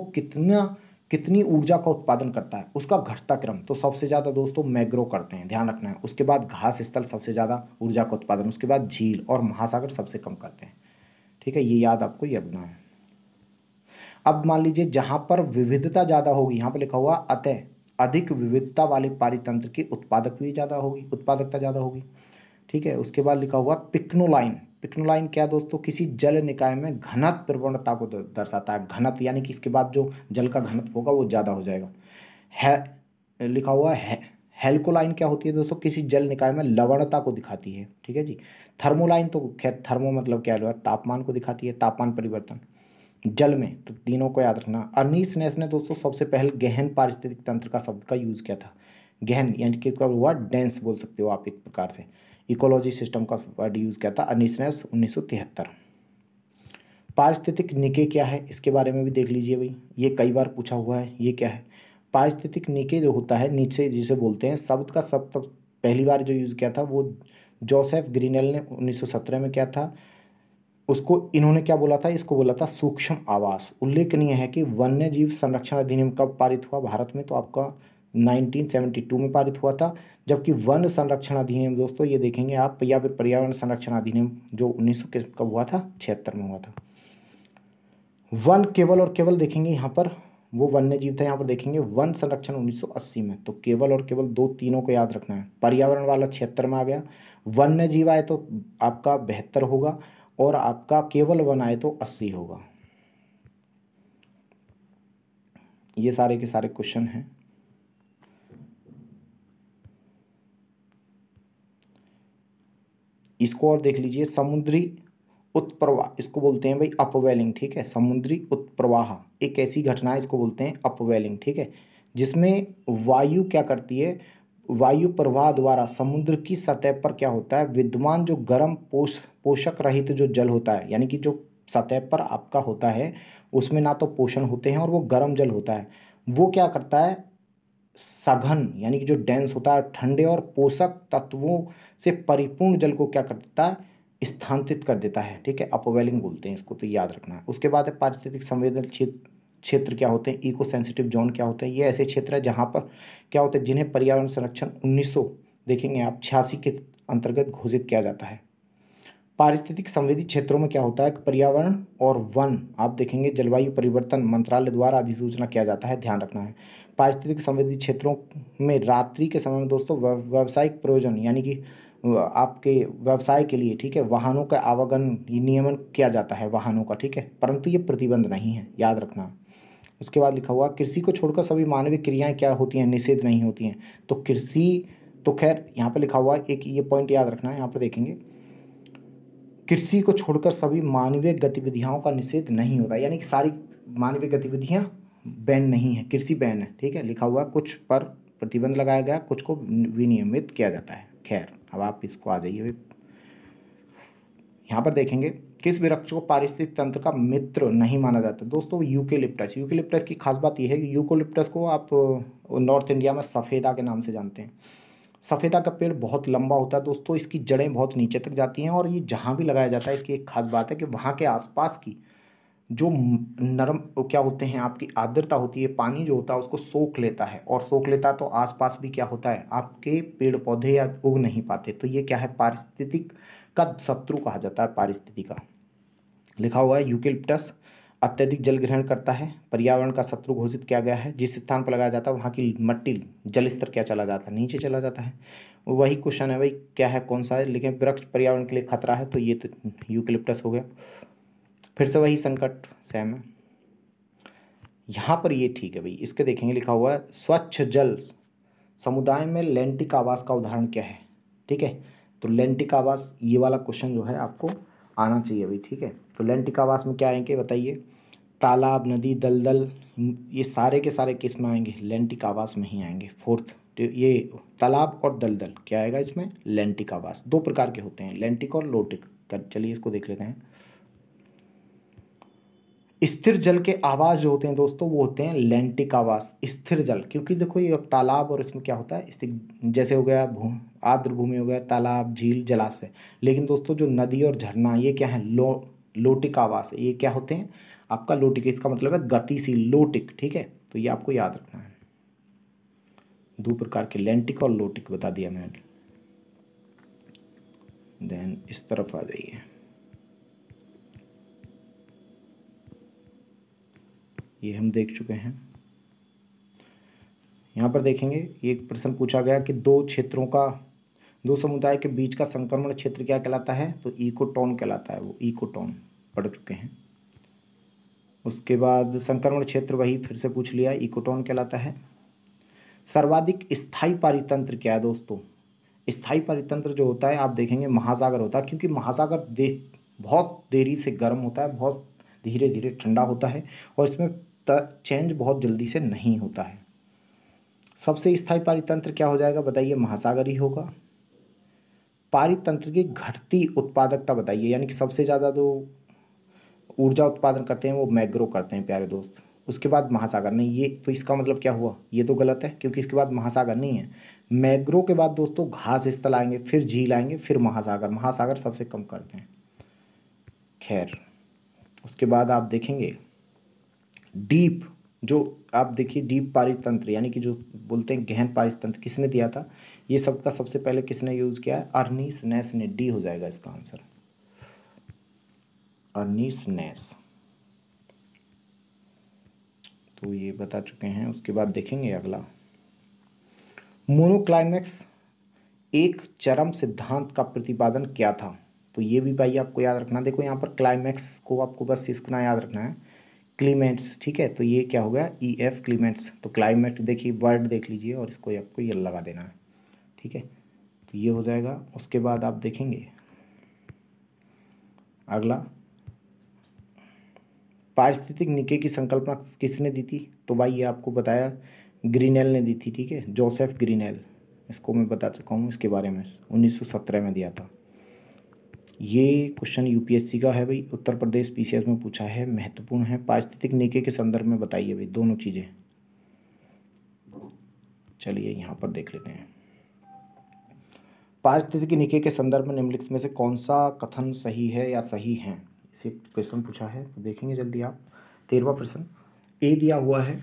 कितनी ऊर्जा का उत्पादन करता है, उसका घटता क्रम। तो सबसे ज़्यादा दोस्तों मैग्रो करते हैं, ध्यान रखना है। उसके बाद घास स्थल सबसे ज़्यादा ऊर्जा का उत्पादन, उसके बाद झील और महासागर सबसे कम करते हैं, ठीक है, ये याद आपको रखना है। अब मान लीजिए जहाँ पर विविधता ज़्यादा होगी, यहाँ पर लिखा हुआ अतः अधिक विविधता वाले पारितंत्र की उत्पादकता ज़्यादा होगी, ठीक है। उसके बाद लिखा हुआ पिक्नोलाइन। पिक्नोलाइन क्या दोस्तों, किसी जल निकाय में घनत्व प्रवणता को दर्शाता है। घनत्व यानी कि इसके बाद जो जल का घनत्व होगा वो ज़्यादा हो जाएगा। है लिखा हुआ है। हेल्कोलाइन क्या होती है दोस्तों, किसी जल निकाय में लवणता को दिखाती है, ठीक है जी। थर्मोलाइन तो खैर थर्मो मतलब क्या है, तापमान को दिखाती है, तापमान परिवर्तन जल में। तो तीनों को याद रखना। अर्नीस्ट नेस ने दोस्तों सबसे पहले गहन पारिस्थितिक तंत्र का शब्द का यूज़ किया था। गहन यानी कि कब हुआ, डेंस बोल सकते हो आप एक प्रकार से। इकोलॉजी सिस्टम का वर्ड यूज़ किया था अर्नीस्ट नेस 1973। पारिस्थितिक निके क्या है, इसके बारे में भी देख लीजिए भाई, ये कई बार पूछा हुआ है। ये क्या है, पारिस्थितिक निके जो होता है, नीचे जिसे बोलते हैं, शब्द का शब्द पहली बार जो यूज़ किया था वो जोसेफ ग्रीनेल ने 1917 में किया था। उसको इन्होंने क्या बोला था, इसको बोला था सूक्ष्म आवास। उल्लेखनीय है कि वन्य जीव संरक्षण अधिनियम कब पारित हुआ भारत में, तो आपका 1972 में पारित हुआ था। जबकि वन संरक्षण अधिनियम दोस्तों ये देखेंगे आप, या फिर पर्यावरण संरक्षण अधिनियम जो 1900 के कब हुआ था, 76 में हुआ था। वन केवल और केवल देखेंगे यहाँ पर, वो वन्य जीव था, यहाँ पर देखेंगे वन संरक्षण 1980 में। तो केवल और केवल दो, तीनों को याद रखना है। पर्यावरण वाला 76 में आ गया, वन्य जीव आए तो आपका 72 होगा, और आपका केवल वन आए तो 80 होगा। ये सारे के सारे क्वेश्चन हैं। इसको और देख लीजिए, समुद्री उत्प्रवाह, इसको बोलते हैं भाई अपवेलिंग, ठीक है। समुद्री उत्प्रवाह एक ऐसी घटना है, इसको बोलते हैं अपवेलिंग, ठीक है, जिसमें वायु क्या करती है, वायु प्रवाह द्वारा समुद्र की सतह पर क्या होता है, विद्यमान जो गर्म पोषक रहित जो जल होता है, यानी कि जो सतह पर आपका होता है उसमें ना तो पोषण होते हैं और वो गर्म जल होता है, वो क्या करता है, सघन यानी कि जो डेंस होता है, ठंडे और पोषक तत्वों से परिपूर्ण जल को क्या कर देता है, स्थानांतरित कर देता है, ठीक है। अपवेलिंग बोलते हैं इसको, तो याद रखना है। उसके बाद है पारिस्थितिक संवेदनशील क्षेत्र क्या होते हैं, इको सेंसिटिव जोन क्या होते हैं। ये ऐसे क्षेत्र है जहाँ पर क्या होता है, जिन्हें पर्यावरण संरक्षण 1900 देखेंगे आप 86 के अंतर्गत घोषित किया जाता है। पारिस्थितिक संवेदी क्षेत्रों में क्या होता है, पर्यावरण और वन आप देखेंगे जलवायु परिवर्तन मंत्रालय द्वारा अधिसूचना किया जाता है, ध्यान रखना है। पारिस्थितिक संवेदी क्षेत्रों में रात्रि के समय में दोस्तों व्यावसायिक प्रयोजन यानी कि आपके व्यवसाय के लिए, ठीक है, वाहनों का आवागमन नियमन किया जाता है वाहनों का, ठीक है, परंतु ये प्रतिबंध नहीं है, याद रखना। उसके बाद लिखा हुआ कृषि को छोड़कर सभी मानवीय क्रियाएं क्या होती हैं, निषेध नहीं होती हैं। तो कृषि तो खैर यहाँ पर लिखा हुआ एक ये पॉइंट याद रखना है, यहाँ पर देखेंगे कृषि को छोड़कर सभी मानवीय गतिविधियों का निषेध नहीं होता, यानी कि सारी मानवीय गतिविधियां बैन नहीं है, कृषि बैन है, ठीक है, लिखा हुआ कुछ पर प्रतिबंध लगाया गया, कुछ को विनियमित किया जाता है। खैर, अब आप इसको आ जाइए, यहाँ पर देखेंगे किस वृक्ष को पारिस्थितिक तंत्र का मित्र नहीं माना जाता, दोस्तों यूकेलिप्टस। यूकेलिप्टस की खास बात यह है कि यूकेलिप्टस को आप नॉर्थ इंडिया में सफ़ेदा के नाम से जानते हैं। सफ़ेदा का पेड़ बहुत लंबा होता है दोस्तों, इसकी जड़ें बहुत नीचे तक जाती हैं, और ये जहाँ भी लगाया जाता है इसकी एक खास बात है कि वहाँ के आसपास की जो नरम क्या होते हैं, आपकी आर्द्रता होती है, पानी जो होता है उसको सोख लेता है, और सोख लेता है तो आसपास भी क्या होता है, आपके पेड़ पौधे या उग नहीं पाते। तो ये क्या है, पारिस्थितिक का शत्रु कहा जाता है, पारिस्थिति का। लिखा हुआ है यूकेलिप्टस अत्यधिक जल ग्रहण करता है, पर्यावरण का शत्रु घोषित किया गया है। जिस स्थान पर लगाया जाता है वहाँ की मट्टी जल स्तर क्या चला जाता है, नीचे चला जाता है। वही क्वेश्चन है भाई, क्या है, कौन सा है, लेकिन वृक्ष पर्यावरण के लिए खतरा है, तो ये तो यूकेलिप्टस हो गया। फिर से वही संकट सेम है यहाँ पर, ये ठीक है भाई। इसके देखेंगे लिखा हुआ है स्वच्छ जल समुदाय में लैंटिक आवास का उदाहरण क्या है, ठीक है। तो लैंटिक आवास, ये वाला क्वेश्चन जो है आपको आना चाहिए भाई, ठीक है। तो लैंटिक आवास में क्या आएंगे बताइए, तालाब, नदी, दलदल, ये सारे के सारे किस में आएंगे, लैंटिक आवास में ही आएंगे। फोर्थ, तो ये तालाब और दलदल क्या आएगा इसमें, लैंटिक आवास। दो प्रकार के होते हैं, लैंटिक और लोटिक। चलिए इसको देख लेते हैं। स्थिर जल के आवास जो होते हैं दोस्तों वो होते हैं लैंटिक आवास, स्थिर जल। क्योंकि देखो ये तालाब और इसमें क्या होता है, जैसे हो गया आर्द्र भूमि हो गया, तालाब, झील, जलाशय। लेकिन दोस्तों जो नदी और झरना ये क्या है, लोटिक आवास है। ये क्या होते हैं आपका लोटिक, इसका मतलब है गतिशील, लोटिक, ठीक है। तो ये आपको याद रखना है। दो प्रकार के लैंटिक और लोटिक बता दिया मैंने। देन इस तरफ आ जाइए, ये हम देख चुके हैं। यहाँ पर देखेंगे एक प्रश्न पूछा गया कि दो समुदाय के बीच का संक्रमण क्षेत्र क्या कहलाता है, तो इकोटोन कहलाता है। वो इकोटोन पढ़ चुके हैं। उसके बाद संक्रमण क्षेत्र वही फिर से पूछ लिया, इकोटोन कहलाता है। सर्वाधिक स्थायी पारितंत्र क्या है दोस्तों, स्थायी पारितंत्र जो होता है आप देखेंगे महासागर होता है। क्योंकि महासागर बहुत देरी से गर्म होता है, बहुत धीरे धीरे ठंडा होता है, और इसमें चेंज बहुत जल्दी से नहीं होता है। सबसे स्थायी पारितंत्र क्या हो जाएगा बताइए, महासागर ही होगा। पारितंत्र की घटती उत्पादकता बताइए, यानी कि सबसे ज़्यादा जो ऊर्जा उत्पादन करते हैं वो मैग्रो करते हैं प्यारे दोस्त। उसके बाद महासागर नहीं, ये तो इसका मतलब क्या हुआ, ये तो गलत है, क्योंकि इसके बाद महासागर नहीं है। मैग्रो के बाद दोस्तों घास स्थल आएंगे, फिर झील आएंगे, फिर महासागर। महासागर सबसे कम करते हैं। खैर, उसके बाद आप देखेंगे डीप, जो आप देखिए डीप पारितंत्र, यानी कि जो बोलते हैं गहन पारितंत्र, किसने दिया था ये सब का, सबसे पहले किसने यूज किया है, अर्नीस नेस ने। डी हो जाएगा इसका आंसर, अर्नीस नेस। तो ये बता चुके हैं। उसके बाद देखेंगे अगला, मोनोक्लाइमेक्स एक चरम सिद्धांत का प्रतिपादन क्या था। तो ये भी भाई आपको याद रखना। देखो यहाँ पर क्लाइमैक्स को आपको बस इसका याद रखना है, क्लीमेंट्स, ठीक है। तो ये क्या होगा, ई एफ क्लीमेंट्स। तो क्लाइमेट देखिए, वर्ड देख लीजिए और इसको आपको ये लगा देना है, ठीक है। तो ये हो जाएगा। उसके बाद आप देखेंगे अगला, पारिस्थितिक निके की संकल्पना किसने दी थी। तो भाई ये आपको बताया ग्रीनेल ने दी थी, ठीक है, जोसेफ ग्रीनेल। इसको मैं बता चुका हूँ, इसके बारे में 1917 में दिया था। ये क्वेश्चन यूपीएससी का है भाई, उत्तर प्रदेश पीसीएस में पूछा है, महत्वपूर्ण है। पारिस्थितिक निके के संदर्भ में बताइए भाई दोनों चीज़ें। चलिए यहाँ पर देख लेते हैं, पारिस्थितिक निके के संदर्भ में निम्नलिखित में से कौन सा कथन सही है या सही है, इसे प्रश्न पूछा है। तो देखेंगे जल्दी आप, 13वां प्रश्न ए दिया हुआ है।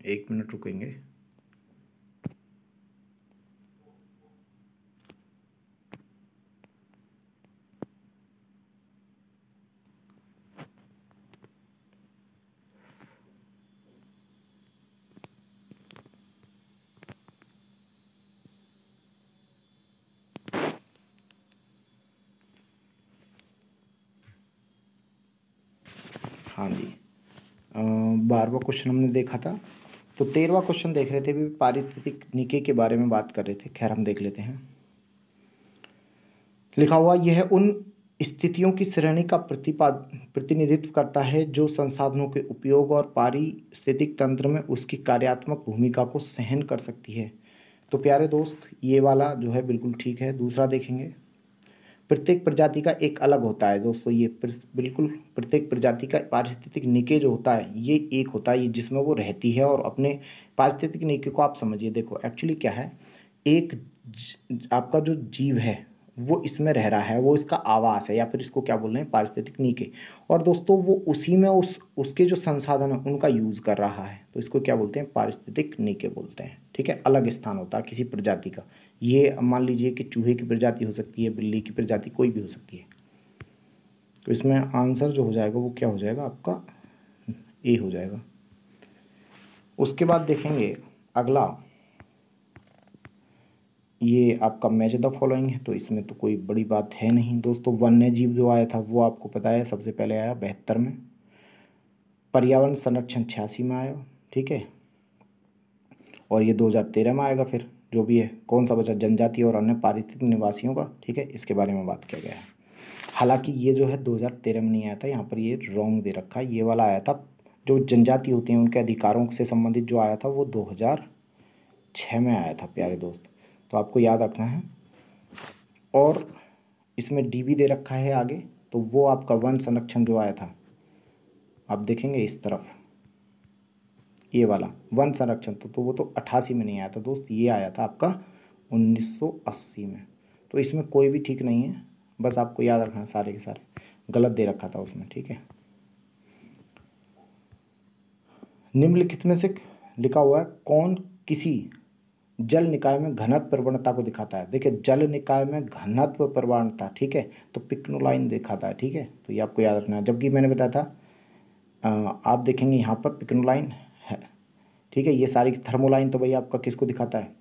एक मिनट रुकेंगे। हाँ जी, 12वां क्वेश्चन हमने देखा था। तो 13वां क्वेश्चन देख रहे थे भी, पारिस्थितिक निके के बारे में बात कर रहे थे। खैर हम देख लेते हैं। लिखा हुआ यह उन स्थितियों की श्रेणी का प्रतिनिधित्व करता है जो संसाधनों के उपयोग और पारिस्थितिक तंत्र में उसकी कार्यात्मक भूमिका को सहन कर सकती है। तो प्यारे दोस्त ये वाला जो है बिल्कुल ठीक है। दूसरा देखेंगे, प्रत्येक प्रजाति का एक अलग होता है दोस्तों। ये बिल्कुल प्रत्येक प्रजाति का पारिस्थितिक निके जो होता है ये एक होता है, ये जिसमें वो रहती है। और अपने पारिस्थितिक निके को आप समझिए, देखो एक्चुअली क्या है, एक आपका जो जीव है वो इसमें रह रहा है, वो इसका आवास है, या फिर इसको क्या बोल रहे हैं, पारिस्थितिक निके। और दोस्तों वो उसी में उसके जो संसाधन है उनका यूज़ कर रहा है, तो इसको क्या बोलते हैं, पारिस्थितिक निके बोलते हैं, ठीक है। अलग स्थान होता है किसी प्रजाति का। ये मान लीजिए कि चूहे की प्रजाति हो सकती है, बिल्ली की प्रजाति, कोई भी हो सकती है। तो इसमें आंसर जो हो जाएगा वो क्या हो जाएगा आपका, ए हो जाएगा। उसके बाद देखेंगे अगला, ये आपका मैच द फॉलोइंग है, तो इसमें तो कोई बड़ी बात है नहीं दोस्तों। वन्य जीव जो आया था वो आपको पता है सबसे पहले आया 72 में, पर्यावरण संरक्षण 86 में आया, ठीक है, और ये 2013 में आएगा। फिर जो भी है कौन सा बचा, जनजाति और अन्य पारिस्थितिक निवासियों का, ठीक है, इसके बारे में बात किया गया है। हालांकि ये जो है 2013 में नहीं आया था, यहाँ पर ये रॉन्ग दे रखा है, ये वाला आया था जो जनजाति होती हैं उनके अधिकारों से संबंधित जो आया था वो 2006 में आया था प्यारे दोस्त, तो आपको याद रखना है। और इसमें डीबी दे रखा है आगे, तो वो आपका वन संरक्षण जो आया था, आप देखेंगे इस तरफ ये वाला वन संरक्षण, तो वो तो 88 में नहीं आया था दोस्त, ये आया था आपका 1980 में। तो इसमें कोई भी ठीक नहीं है, बस आपको याद रखना सारे के सारे गलत दे रखा था उसमें, ठीक है। निम्नलिखित में से लिखा हुआ है कौन किसी जल निकाय में घनत्व प्रवणता को दिखाता है। देखिए जल निकाय में घनत्व प्रवणता, ठीक है, तो पिक्नोलाइन दिखाता है, ठीक है, तो ये आपको याद रखना है। जबकि मैंने बताया था आप देखेंगे यहाँ पर पिक्नोलाइन है, ठीक है, ये सारी थर्मोलाइन तो भाई आपका किसको दिखाता है,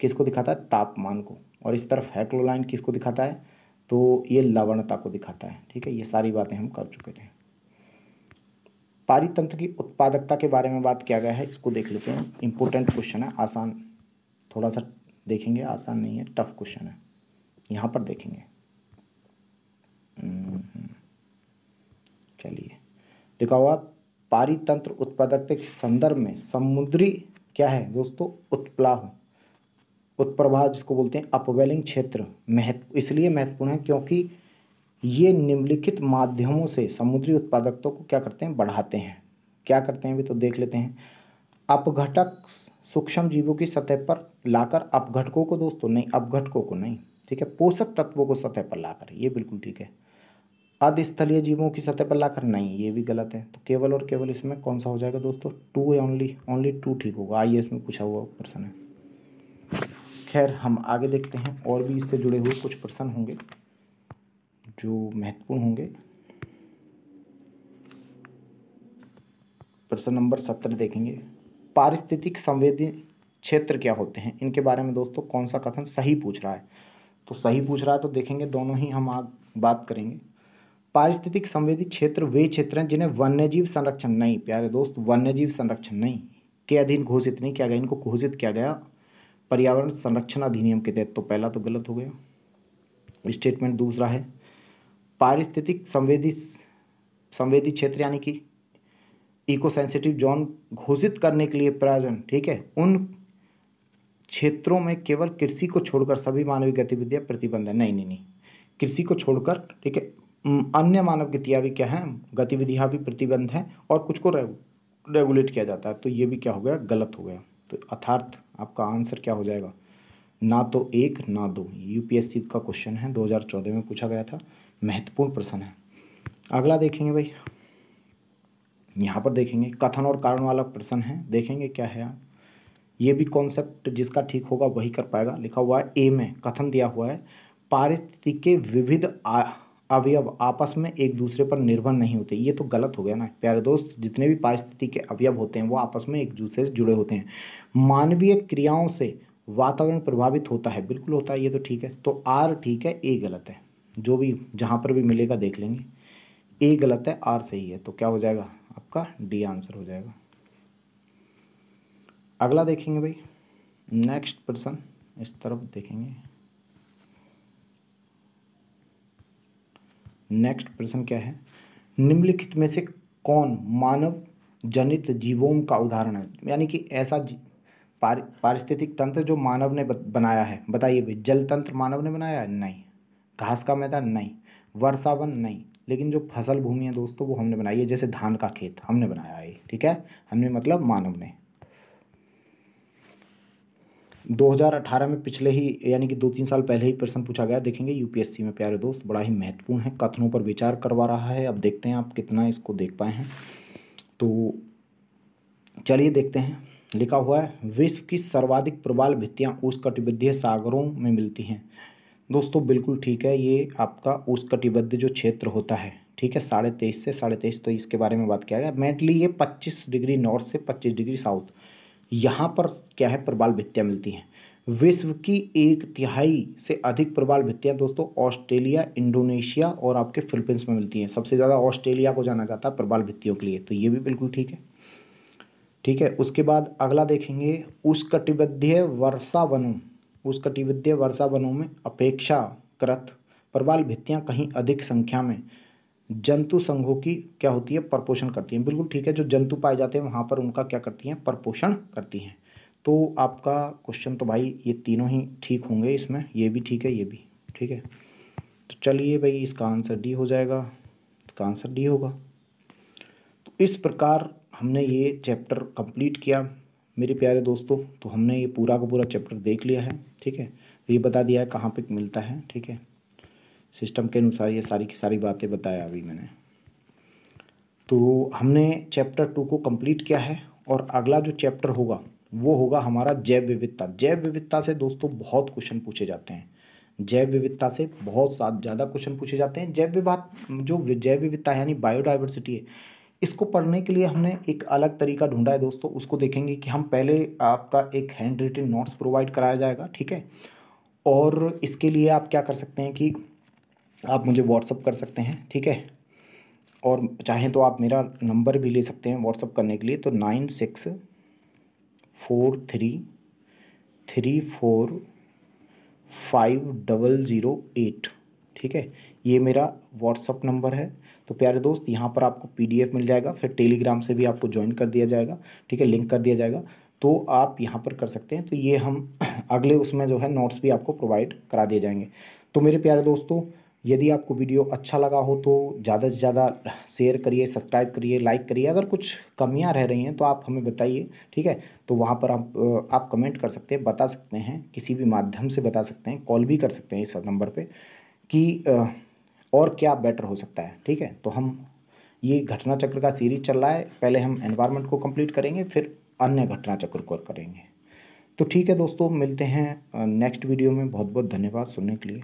किसको दिखाता है, तापमान को, और इस तरफ हैक्लोलाइन किसको दिखाता है, तो ये लवणता को दिखाता है, ठीक है, ये सारी बातें हम कर चुके थे। पारितंत्र की उत्पादकता के बारे में बात किया गया है, इसको देख लेते हैं, इंपॉर्टेंट क्वेश्चन है, आसान थोड़ा सा देखेंगे, आसान नहीं है, टफ क्वेश्चन है, यहाँ पर देखेंगे। चलिए लिखा हुआ पारितंत्र उत्पादकता के संदर्भ में समुद्री क्या है दोस्तों, उत्प्लाव, उत्प्रवाह जिसको बोलते हैं, अपवेलिंग क्षेत्र इसलिए महत्वपूर्ण है क्योंकि ये निम्नलिखित माध्यमों से समुद्री उत्पादकता को क्या करते हैं, बढ़ाते हैं। क्या करते हैं भी तो देख लेते हैं। अपघटक सूक्ष्म जीवों की सतह पर लाकर, अपघटकों को दोस्तों नहीं, अपघटकों को नहीं, ठीक है, पोषक तत्वों को सतह पर लाकर, ये बिल्कुल ठीक है। अधस्थलीय जीवों की सतह पर लाकर नहीं, ये भी गलत है। तो केवल और केवल इसमें कौन सा हो जाएगा दोस्तों, 2 है, ओनली 2 ठीक होगा, IAS में पूछा हुआ प्रश्न है। खैर हम आगे देखते हैं, और भी इससे जुड़े हुए कुछ प्रश्न होंगे जो महत्वपूर्ण होंगे। प्रश्न नंबर 17 देखेंगे, पारिस्थितिक संवेदी क्षेत्र क्या होते हैं, इनके बारे में दोस्तों कौन सा कथन सही पूछ रहा है, तो सही पूछ रहा है तो देखेंगे दोनों ही हम आज बात करेंगे। पारिस्थितिक संवेदी क्षेत्र वे क्षेत्र हैं जिन्हें वन्यजीव संरक्षण नहीं, प्यारे दोस्त, वन्यजीव संरक्षण नहीं के अधीन घोषित नहीं किया गया, इनको घोषित किया गया पर्यावरण संरक्षण अधिनियम के तहत, तो पहला तो गलत हो गया स्टेटमेंट। दूसरा है पारिस्थितिक संवेदी क्षेत्र यानी कि इको सेंसिटिव जोन घोषित करने के लिए प्रयोजन, ठीक है, उन क्षेत्रों में केवल कृषि को छोड़कर सभी मानवीय गतिविधियां प्रतिबंध है। नहीं, कृषि को छोड़कर, ठीक है, अन्य मानव गतिविधियां भी प्रतिबंध हैं, और कुछ को रेगुलेट किया जाता है, तो ये भी क्या हो गया, गलत हो गया। तो अर्थात आपका आंसर क्या हो जाएगा, ना तो 1 ना 2। UPSC का क्वेश्चन है, 2014 में पूछा गया था, महत्वपूर्ण प्रश्न है। अगला देखेंगे भाई, यहाँ पर देखेंगे कथन और कारण वाला प्रश्न है, देखेंगे क्या है। ये भी कॉन्सेप्ट जिसका ठीक होगा वही कर पाएगा। लिखा हुआ है ए में कथन दिया हुआ है, पारिस्थितिकी के विविध अवयव आपस में एक दूसरे पर निर्भर नहीं होते। ये तो गलत हो गया ना प्यारे दोस्त, जितने भी पारिस्थितिकी के अवयव होते हैं वो आपस में एक दूसरे से जुड़े होते हैं। मानवीय क्रियाओं से वातावरण प्रभावित होता है, बिल्कुल होता है, ये तो ठीक है। तो आर ठीक है, ए गलत है। जो भी जहाँ पर भी मिलेगा देख लेंगे, ए गलत है, आर सही है, तो क्या हो जाएगा आपका डी आंसर हो जाएगा। अगला देखेंगे भाई, नेक्स्ट प्रश्न इस तरफ देखेंगे। नेक्स्ट प्रश्न क्या है, निम्नलिखित में से कौन मानव जनित जीवों का उदाहरण है, यानी कि ऐसा पारिस्थितिक तंत्र जो मानव ने बनाया है। बताइए भाई, जल तंत्र मानव ने बनाया है? नहीं। घास का मैदान? नहीं। वर्षावन? नहीं। लेकिन जो फसल भूमि है दोस्तों वो हमने बनाई है, जैसे धान का खेत हमने बनाया है, ठीक है, हमने मतलब मानव ने। 2018 में पिछले ही यानी कि 2-3 साल पहले ही प्रश्न पूछा गया, देखेंगे UPSC में प्यारे दोस्त, बड़ा ही महत्वपूर्ण है, कथनों पर विचार करवा रहा है। अब देखते हैं आप कितना इसको देख पाए हैं। तो चलिए देखते हैं। लिखा हुआ है विश्व की सर्वाधिक प्रबल भित्तियाँ उष्णकटिबंधीय सागरों में मिलती हैं। दोस्तों बिल्कुल ठीक है, ये आपका उष्णकटिबंधीय जो क्षेत्र होता है, ठीक है, 23.5 से 23.5, तो इसके बारे में बात किया गया। मेनली ये 25 डिग्री नॉर्थ से 25 डिग्री साउथ, यहाँ पर क्या है प्रवाल भित्तियाँ मिलती हैं। विश्व की 1/3 से अधिक प्रवाल भित्तियाँ दोस्तों ऑस्ट्रेलिया, इंडोनेशिया और आपके फिलीपींस में मिलती हैं। सबसे ज़्यादा ऑस्ट्रेलिया को जाना जाता है प्रवाल भित्तियों के लिए, तो ये भी बिल्कुल ठीक है। ठीक है, उसके बाद अगला देखेंगे उष्णकटिबंधीय वर्षा वनों। उष्णकटिबंधीय वर्षा वनों में अपेक्षाकृत प्रवाल भित्तियाँ कहीं अधिक संख्या में जंतु संघों की क्या होती है, प्रपोषण करती हैं। बिल्कुल ठीक है, जो जंतु पाए जाते हैं वहाँ पर उनका क्या करती हैं, प्रपोषण करती हैं। तो आपका क्वेश्चन तो भाई ये तीनों ही ठीक होंगे इसमें, ये भी ठीक है, ये भी ठीक है। तो चलिए भाई, इसका आंसर डी हो जाएगा, इसका आंसर डी होगा। तो इस प्रकार हमने ये चैप्टर कंप्लीट किया मेरे प्यारे दोस्तों। तो हमने ये पूरा का पूरा चैप्टर देख लिया है, ठीक है। ये बता दिया है कहाँ पे मिलता है, ठीक है। सिस्टम के अनुसार ये सारी की सारी बातें बताया अभी मैंने। तो हमने चैप्टर 2 को कंप्लीट किया है, और अगला जो चैप्टर होगा वो होगा हमारा जैव विविधता। जैव विविधता से दोस्तों बहुत क्वेश्चन पूछे जाते हैं, जैव विविधता से बहुत ज़्यादा क्वेश्चन पूछे जाते हैं। जो जैव विविधता यानी बायोडाइवर्सिटी है, इसको पढ़ने के लिए हमने एक अलग तरीका ढूंढा है दोस्तों। उसको देखेंगे कि हम पहले आपका एक हैंड रिटन नोट्स प्रोवाइड कराया जाएगा, ठीक है। और इसके लिए आप क्या कर सकते हैं कि आप मुझे व्हाट्सअप कर सकते हैं, ठीक है। और चाहें तो आप मेरा नंबर भी ले सकते हैं व्हाट्सअप करने के लिए। तो 9643450008, ठीक है, ये मेरा व्हाट्सअप नंबर है। तो प्यारे दोस्त, यहाँ पर आपको PDF मिल जाएगा, फिर टेलीग्राम से भी आपको ज्वाइन कर दिया जाएगा, ठीक है, लिंक कर दिया जाएगा। तो आप यहाँ पर कर सकते हैं। तो ये हम अगले उसमें जो है नोट्स भी आपको प्रोवाइड करा दिए जाएंगे। तो मेरे प्यारे दोस्तों, यदि आपको वीडियो अच्छा लगा हो तो ज़्यादा से ज़्यादा शेयर करिए, सब्सक्राइब करिए, लाइक करिए। अगर कुछ कमियां रह रही हैं तो आप हमें बताइए, ठीक है। तो वहाँ पर आप कमेंट कर सकते हैं, बता सकते हैं, किसी भी माध्यम से बता सकते हैं, कॉल भी कर सकते हैं इस नंबर पे कि और क्या बेटर हो सकता है, ठीक है। तो हम ये घटना चक्र का सीरीज चल रहा है, पहले हम एनवायरनमेंट को कंप्लीट करेंगे, फिर अन्य घटना चक्र को करेंगे। तो ठीक है दोस्तों, मिलते हैं नेक्स्ट वीडियो में। बहुत बहुत धन्यवाद सुनने के लिए।